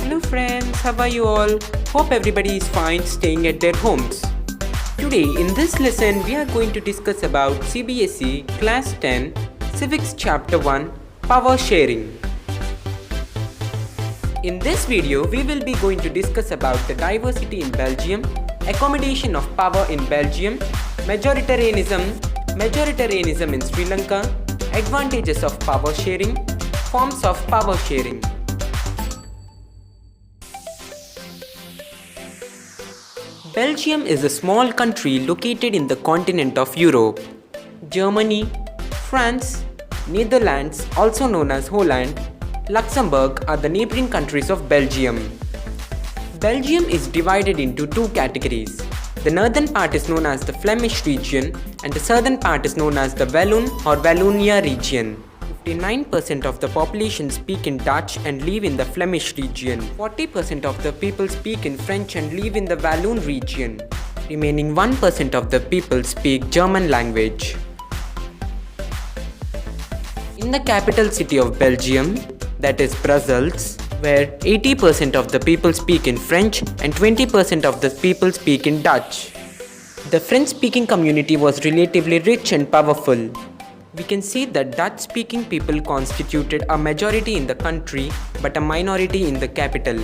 Hello friends, how are you all? Hope everybody is fine staying at their homes. Today in this lesson we are going to discuss about CBSE Class 10 Civics Chapter 1 Power Sharing. In this video we will be going to discuss about the diversity in Belgium, accommodation of power in Belgium, majoritarianism in Sri Lanka, advantages of power sharing, forms of power sharing. Belgium is a small country located in the continent of Europe. Germany, France, Netherlands, also known as Holland, Luxembourg are the neighboring countries of Belgium. Belgium is divided into two categories. The northern part is known as the Flemish region and the southern part is known as the Walloon or Wallonia region. 59% of the population speak in Dutch and live in the Flemish region. 40% of the people speak in French and live in the Walloon region. Remaining 1% of the people speak German language. In the capital city of Belgium, that is Brussels, where 80% of the people speak in French and 20% of the people speak in Dutch. The French-speaking community was relatively rich and powerful. We can see that Dutch-speaking people constituted a majority in the country but a minority in the capital.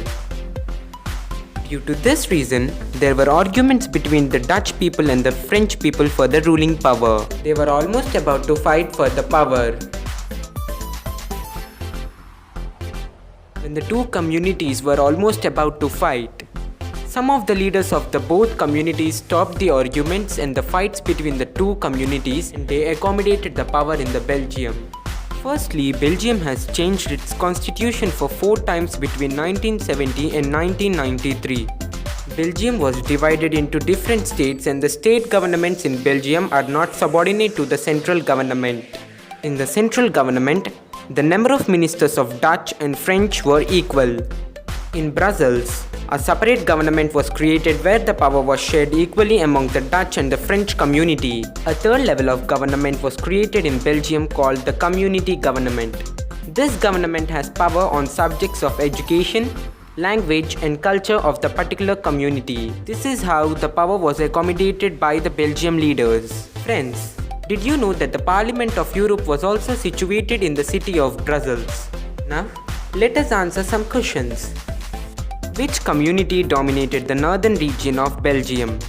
Due to this reason, there were arguments between the Dutch people and the French people for the ruling power. They were almost about to fight for the power. When the two communities were almost about to fight, some of the leaders of the both communities stopped the arguments and the fights between the two communities and they accommodated the power in the Belgium. Firstly, Belgium has changed its constitution for 4 times between 1970 and 1993. Belgium was divided into different states and the state governments in Belgium are not subordinate to the central government. In the central government, the number of ministers of Dutch and French were equal. In Brussels, a separate government was created where the power was shared equally among the Dutch and the French community. A third level of government was created in Belgium called the community government. This government has power on subjects of education, language and culture of the particular community. This is how the power was accommodated by the Belgian leaders. Friends, did you know that the Parliament of Europe was also situated in the city of Brussels? Now, let us answer some questions. Which community dominated the northern region of Belgium?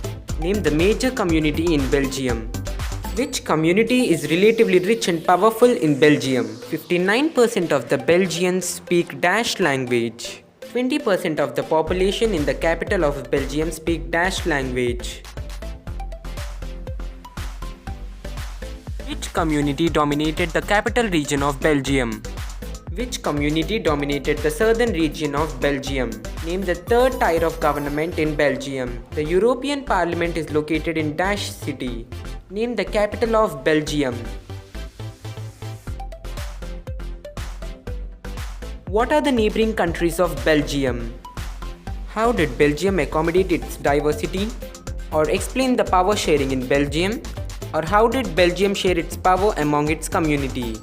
Name the major community in Belgium. Which community is relatively rich and powerful in Belgium? 59% of the Belgians speak Dutch language. 20% of the population in the capital of Belgium speak Dutch language. Which community dominated the capital region of Belgium? Which community dominated the southern region of Belgium? Name the third tier of government in Belgium. The European Parliament is located in Dash city. Name the capital of Belgium. What are the neighboring countries of Belgium? How did Belgium accommodate its diversity? Or explain the power sharing in Belgium? Or how did Belgium share its power among its community?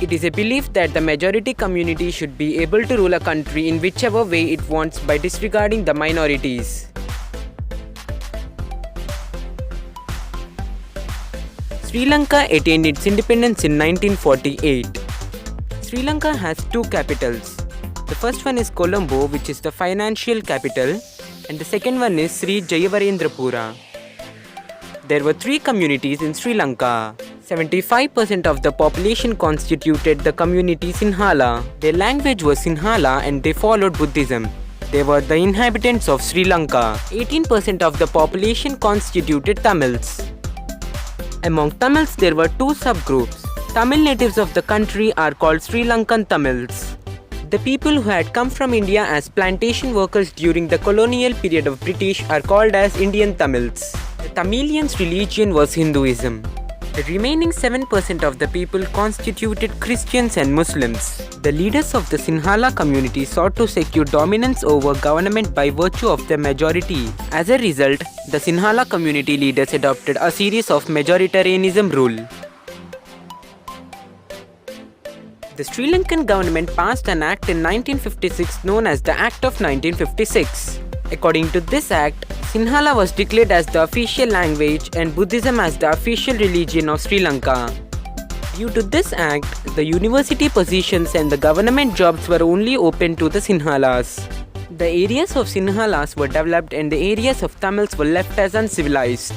It is a belief that the majority community should be able to rule a country in whichever way it wants by disregarding the minorities. Sri Lanka attained its independence in 1948. Sri Lanka has 2 capitals. The first one is Colombo, which is the financial capital, and the second one is Sri Jayavarendrapura. There were 3 communities in Sri Lanka. 75% of the population constituted the community Sinhala. Their language was Sinhala and they followed Buddhism. They were the inhabitants of Sri Lanka. 18% of the population constituted Tamils. Among Tamils, there were 2 subgroups. Tamil natives of the country are called Sri Lankan Tamils. The people who had come from India as plantation workers during the colonial period of British are called as Indian Tamils. The Tamilians' religion was Hinduism. The remaining 7% of the people constituted Christians and Muslims. The leaders of the Sinhala community sought to secure dominance over government by virtue of their majority. As a result, the Sinhala community leaders adopted a series of majoritarianism rule. The Sri Lankan government passed an act in 1956 known as the Act of 1956. According to this act, Sinhala was declared as the official language and Buddhism as the official religion of Sri Lanka. Due to this act, the university positions and the government jobs were only open to the Sinhalas. The areas of Sinhalas were developed and the areas of Tamils were left as uncivilized.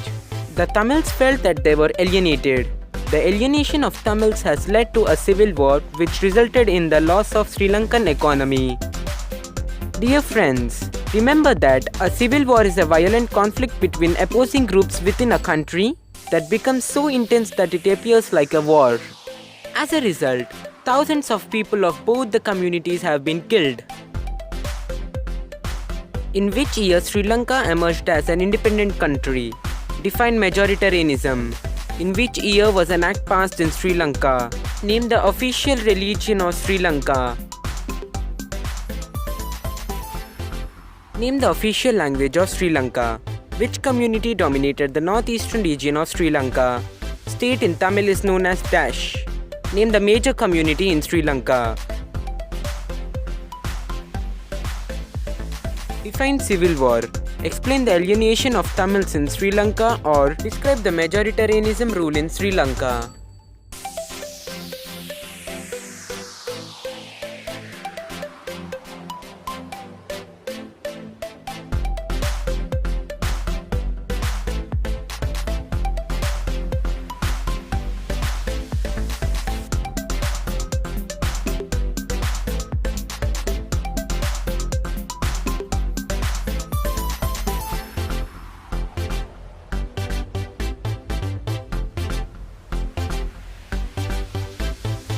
The Tamils felt that they were alienated. The alienation of Tamils has led to a civil war which resulted in the loss of Sri Lankan economy. Dear friends, remember that a civil war is a violent conflict between opposing groups within a country that becomes so intense that it appears like a war. As a result, thousands of people of both the communities have been killed. In which year Sri Lanka emerged as an independent country? Define majoritarianism. In which year was an act passed in Sri Lanka? Name the official religion of Sri Lanka. Name the official language of Sri Lanka. Which community dominated the northeastern region of Sri Lanka? State in Tamil is known as Dash. Name the major community in Sri Lanka. Define civil war. Explain the alienation of Tamils in Sri Lanka or describe the majoritarianism rule in Sri Lanka.